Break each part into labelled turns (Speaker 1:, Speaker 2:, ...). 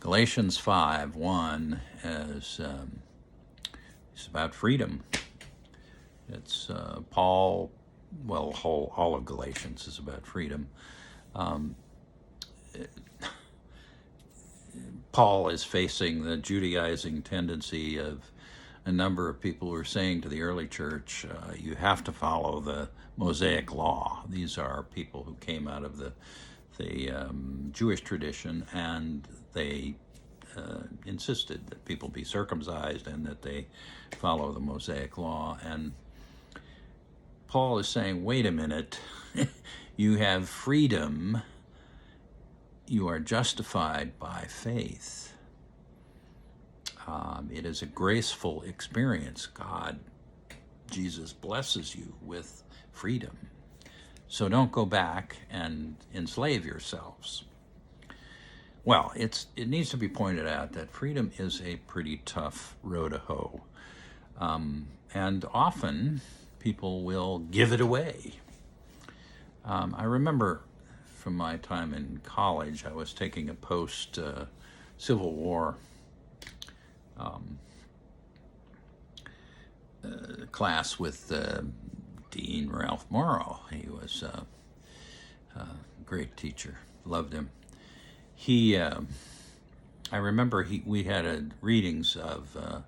Speaker 1: Galatians 5:1 is it's about freedom. It's Paul, well, all of Galatians is about freedom. Paul is facing the Judaizing tendency of a number of people who are saying to the early church, you have to follow the Mosaic law. These are people who came out of the Jewish tradition, and they insisted that people be circumcised and that they follow the Mosaic law. And Paul is saying, wait a minute, you have freedom. You are justified by faith. It is a graceful experience. Jesus blesses you with freedom. So don't go back and enslave yourselves. Well, it needs to be pointed out that freedom is a pretty tough row to hoe. And often people will give it away. I remember from my time in college, I was taking a post-Civil War class with Dean Ralph Morrow. He was a great teacher, loved him. I remember we had readings of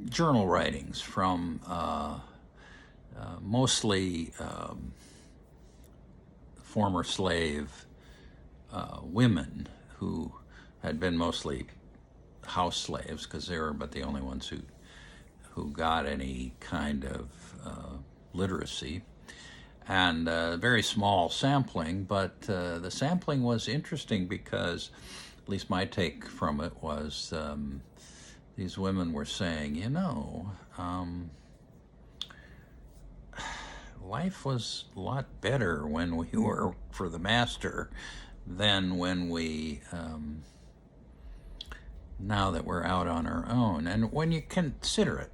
Speaker 1: journal writings from mostly former slave women who had been mostly house slaves, because they were but the only ones who got any kind of literacy, and a very small sampling, but the sampling was interesting because, at least my take from it was, these women were saying, life was a lot better when we were for the master than when we, now that we're out on our own. And when you consider it,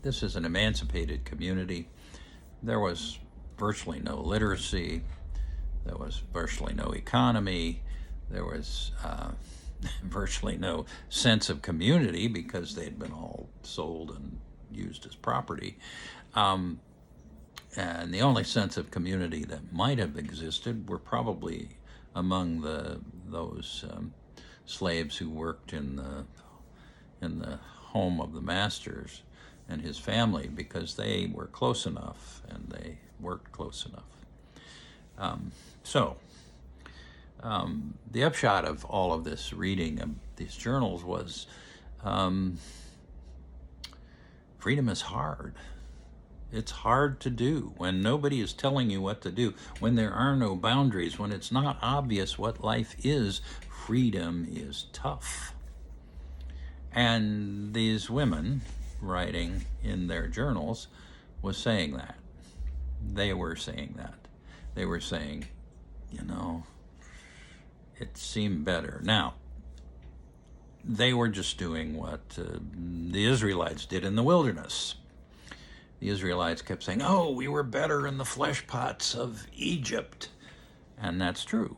Speaker 1: this is an emancipated community. There was virtually no literacy. There was virtually no economy. There was virtually no sense of community because they'd been all sold and used as property. And the only sense of community that might have existed were probably among those slaves who worked in the home of the masters and his family, because they were close enough and they worked close enough. The upshot of all of this reading of these journals was freedom is hard. It's hard to do when nobody is telling you what to do, when there are no boundaries, when it's not obvious what life is. Freedom is tough. And these women writing in their journals was saying that. They were saying that. They were saying, it seemed better. Now, they were just doing what the Israelites did in the wilderness. The Israelites kept saying, we were better in the flesh pots of Egypt. And that's true.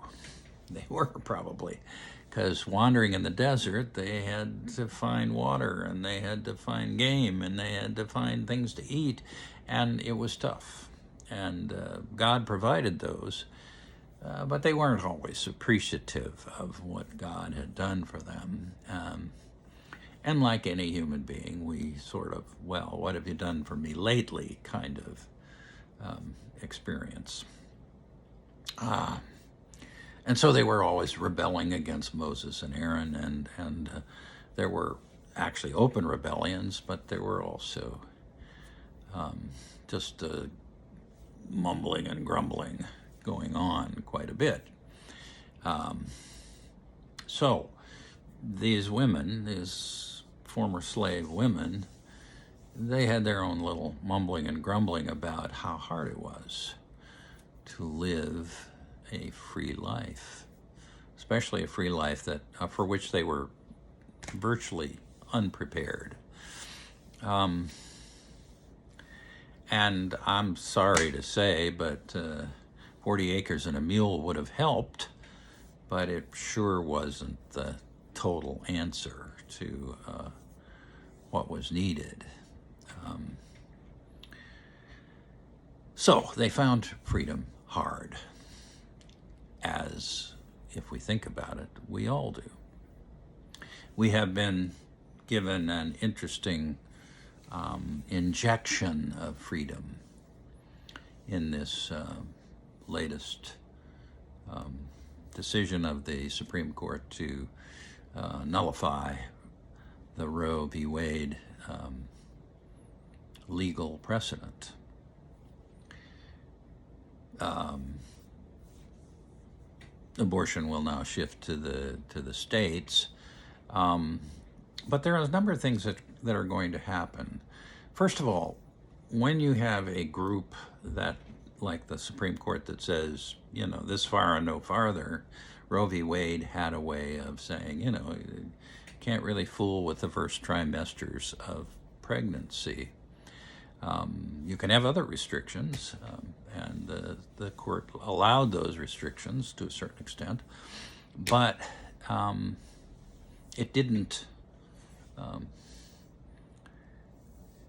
Speaker 1: They were probably. Because wandering in the desert, they had to find water, and they had to find game, and they had to find things to eat, and it was tough. And God provided those, but they weren't always appreciative of what God had done for them. And like any human being, we sort of, what have you done for me lately kind of experience. And so they were always rebelling against Moses and Aaron, and there were actually open rebellions, but there were also just mumbling and grumbling going on quite a bit. So these women, these former slave women, they had their own little mumbling and grumbling about how hard it was to live a free life, especially a free life that for which they were virtually unprepared. And I'm sorry to say, but 40 acres and a mule would have helped, but it sure wasn't the total answer to what was needed. So they found freedom hard, as, if we think about it, we all do. We have been given an interesting injection of freedom in this latest decision of the Supreme Court to nullify the Roe v. Wade legal precedent. Abortion will now shift to the states, but there are a number of things that are going to happen. First of all, when you have a group that, like the Supreme Court, that says, this far and no farther, Roe v. Wade had a way of saying, you can't really fool with the first trimesters of pregnancy. You can have other restrictions, and the court allowed those restrictions to a certain extent, but it didn't.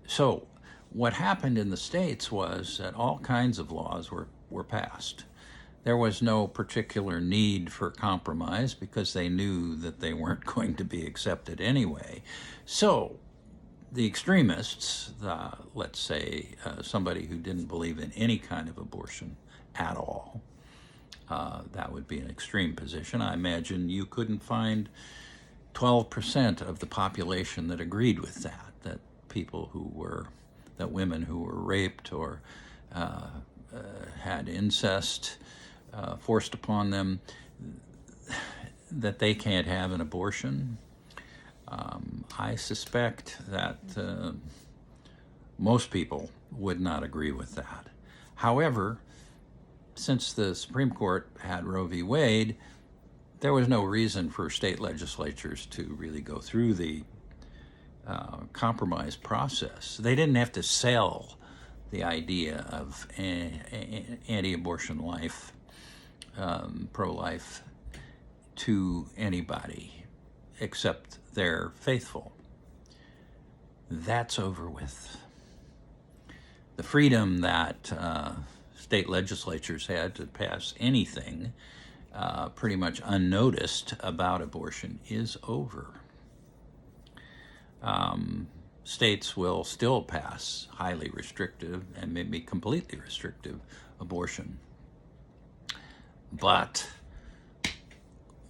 Speaker 1: So what happened in the states was that all kinds of laws were passed. There was no particular need for compromise because they knew that they weren't going to be accepted anyway. So the extremists, let's say somebody who didn't believe in any kind of abortion at all, that would be an extreme position. I imagine you couldn't find 12% of the population that agreed with that women who were raped or had incest forced upon them, that they can't have an abortion. I suspect that most people would not agree with that. However, since the Supreme Court had Roe v. Wade, there was no reason for state legislatures to really go through the compromise process. They didn't have to sell the idea of anti-abortion life, pro-life, to anybody except they're faithful. That's over with. The freedom that state legislatures had to pass anything pretty much unnoticed about abortion is over. States will still pass highly restrictive and maybe completely restrictive abortion. But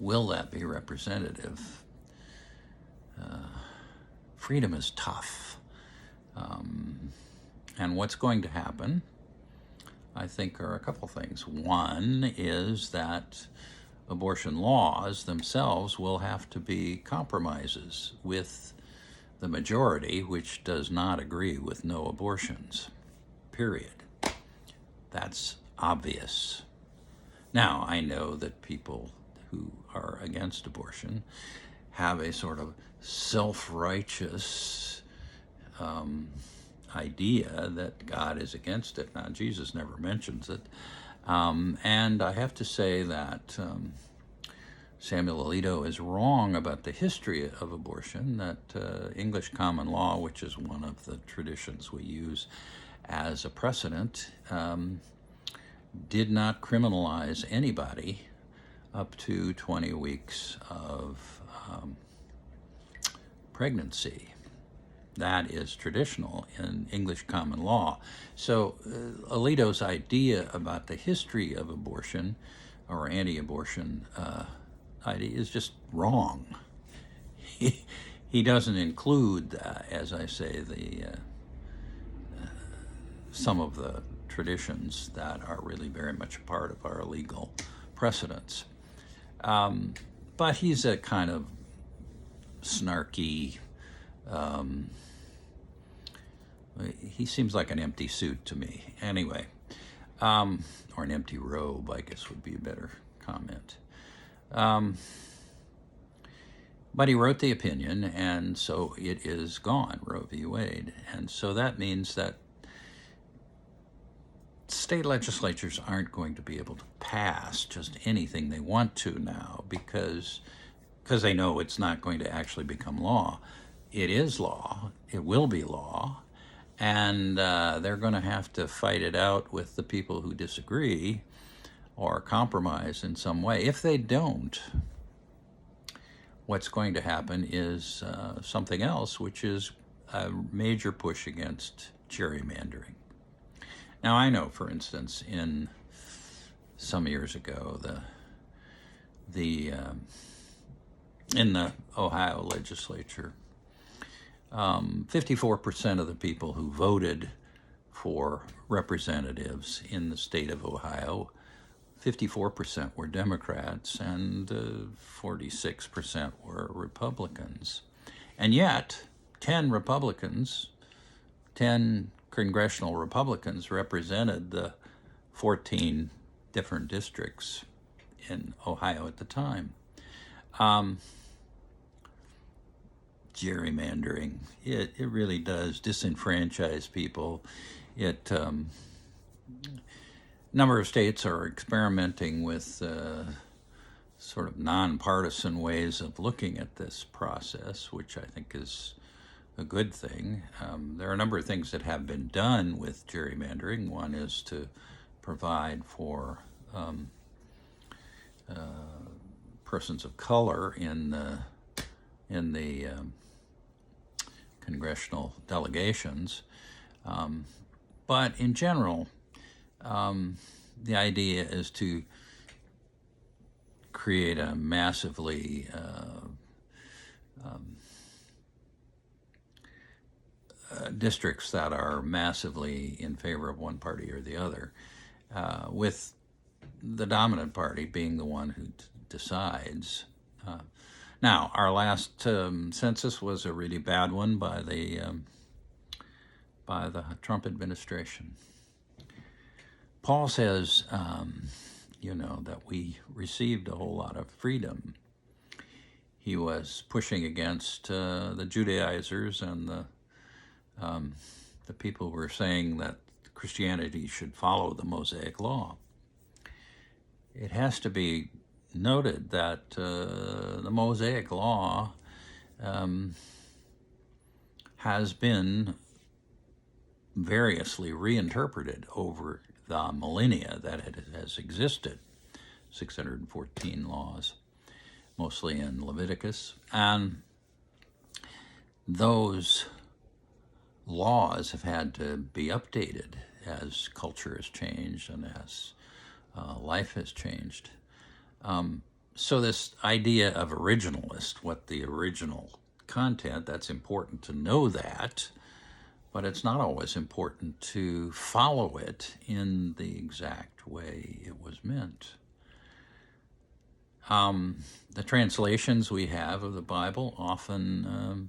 Speaker 1: will that be representative? Freedom is tough. And what's going to happen, I think, are a couple things. One is that abortion laws themselves will have to be compromises with the majority, which does not agree with no abortions, period. That's obvious. Now, I know that people who are against abortion have a sort of self-righteous idea that God is against it. Now, Jesus never mentions it. And I have to say that Samuel Alito is wrong about the history of abortion, that English common law, which is one of the traditions we use as a precedent, did not criminalize anybody up to 20 weeks of pregnancy. That is traditional in English common law. So Alito's idea about the history of abortion or anti-abortion idea is just wrong. He doesn't include, as I say, some of the traditions that are really very much a part of our legal precedents. But he's a kind of snarky, he seems like an empty suit to me. Anyway, or an empty robe, I guess would be a better comment. But he wrote the opinion, and so it is gone, Roe v. Wade. And so that means that state legislatures aren't going to be able to pass just anything they want to now because they know it's not going to actually become law. It is law. It will be law. And they're going to have to fight it out with the people who disagree or compromise in some way. If they don't, what's going to happen is something else, which is a major push against gerrymandering. Now, I know, for instance, in some years ago, in the Ohio legislature, 54% of the people who voted for representatives in the state of Ohio, 54% were Democrats and 46% were Republicans. And yet, 10 congressional Republicans represented the 14 different districts in Ohio at the time. Gerrymandering, it really does disenfranchise people. Number of states are experimenting with sort of nonpartisan ways of looking at this process, which I think is a good thing. There are a number of things that have been done with gerrymandering. One is to provide for persons of color in the congressional delegations. But in general, the idea is to create a massively districts that are massively in favor of one party or the other, with the dominant party being the one who decides. Now, our last census was a really bad one by the Trump administration. Paul says, that we received a whole lot of freedom. He was pushing against the Judaizers and the people who were saying that Christianity should follow the Mosaic Law. It has to be noted that the Mosaic Law has been variously reinterpreted over the millennia that it has existed. 614 laws, mostly in Leviticus, and those laws have had to be updated as culture has changed and as life has changed. So this idea of originalist, what the original content, that's important to know that, but it's not always important to follow it in the exact way it was meant. The translations we have of the Bible often,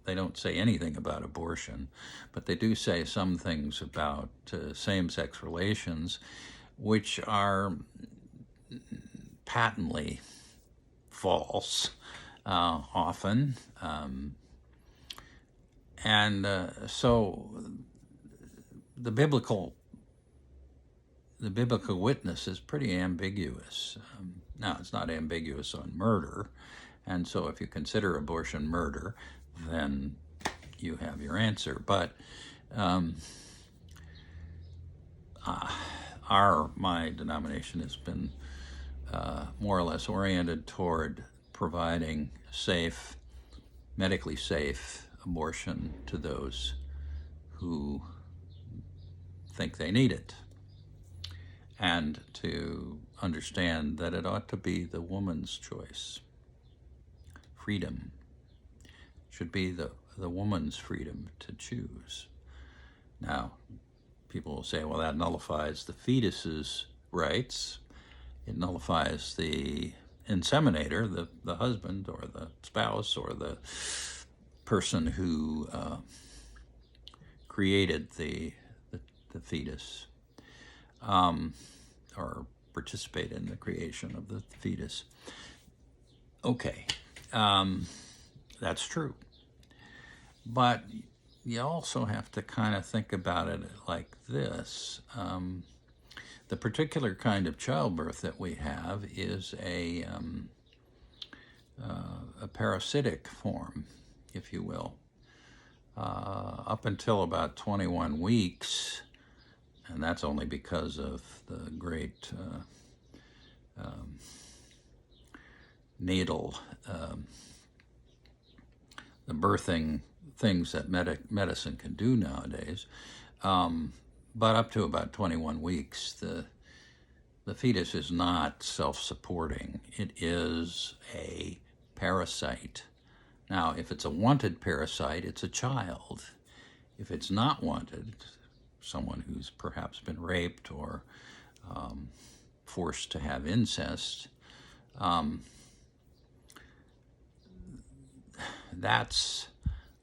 Speaker 1: they don't say anything about abortion, but they do say some things about same-sex relations, which are patently false often. So the biblical witness is pretty ambiguous. Now, it's not ambiguous on murder, and so if you consider abortion murder, then you have your answer. But my denomination has been more or less oriented toward providing medically safe abortion to those who think they need it, and to understand that it ought to be the woman's choice. Freedom should be the woman's freedom to choose. Now, people will say, well, that nullifies the fetus's rights. It nullifies the inseminator, the husband or the spouse or the person who created the fetus, or participate in the creation of the fetus. Okay, that's true. But you also have to kind of think about it like this. The particular kind of childbirth that we have is a parasitic form, if you will. Up until about 21 weeks, and that's only because of the great natal, the birthing things that medicine can do nowadays. But up to about 21 weeks, the fetus is not self-supporting. It is a parasite. Now, if it's a wanted parasite, it's a child. If it's not wanted, someone who's perhaps been raped or forced to have incest, that's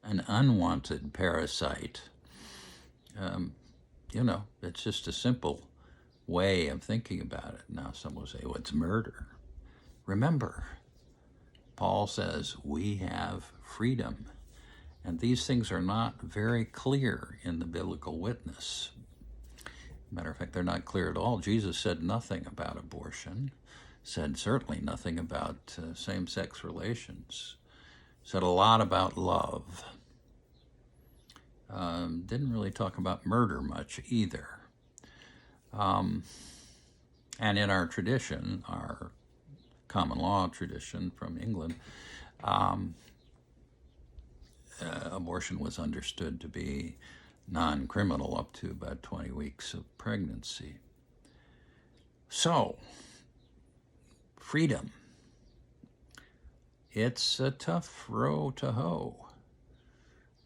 Speaker 1: an unwanted parasite. It's just a simple way of thinking about it. Now, some will say, well, it's murder. Remember, Paul says we have freedom. And these things are not very clear in the biblical witness. Matter of fact, they're not clear at all. Jesus said nothing about abortion, said certainly nothing about same-sex relations, said a lot about love. Didn't really talk about murder much either. And in our tradition, our common law tradition from England, abortion was understood to be non-criminal up to about 20 weeks of pregnancy. So, freedom. It's a tough row to hoe.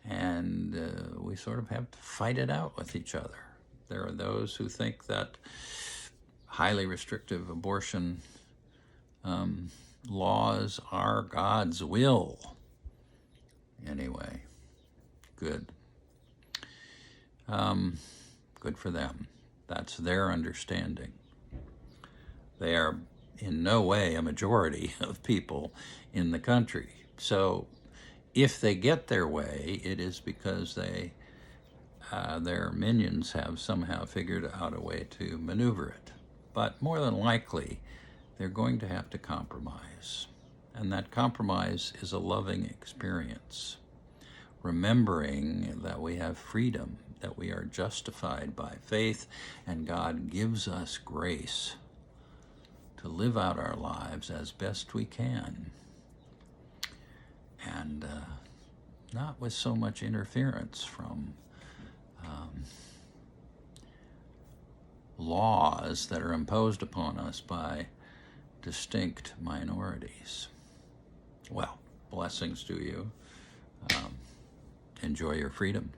Speaker 1: And we sort of have to fight it out with each other. There are those who think that highly restrictive abortion laws are God's will. Anyway, good. Good for them. That's their understanding. They are in no way a majority of people in the country. So if they get their way, it is because their minions have somehow figured out a way to maneuver it. But more than likely, they're going to have to compromise. And that compromise is a loving experience. Remembering that we have freedom, that we are justified by faith, and God gives us grace to live out our lives as best we can. And not with so much interference from laws that are imposed upon us by distinct minorities. Well, blessings to you. Enjoy your freedom.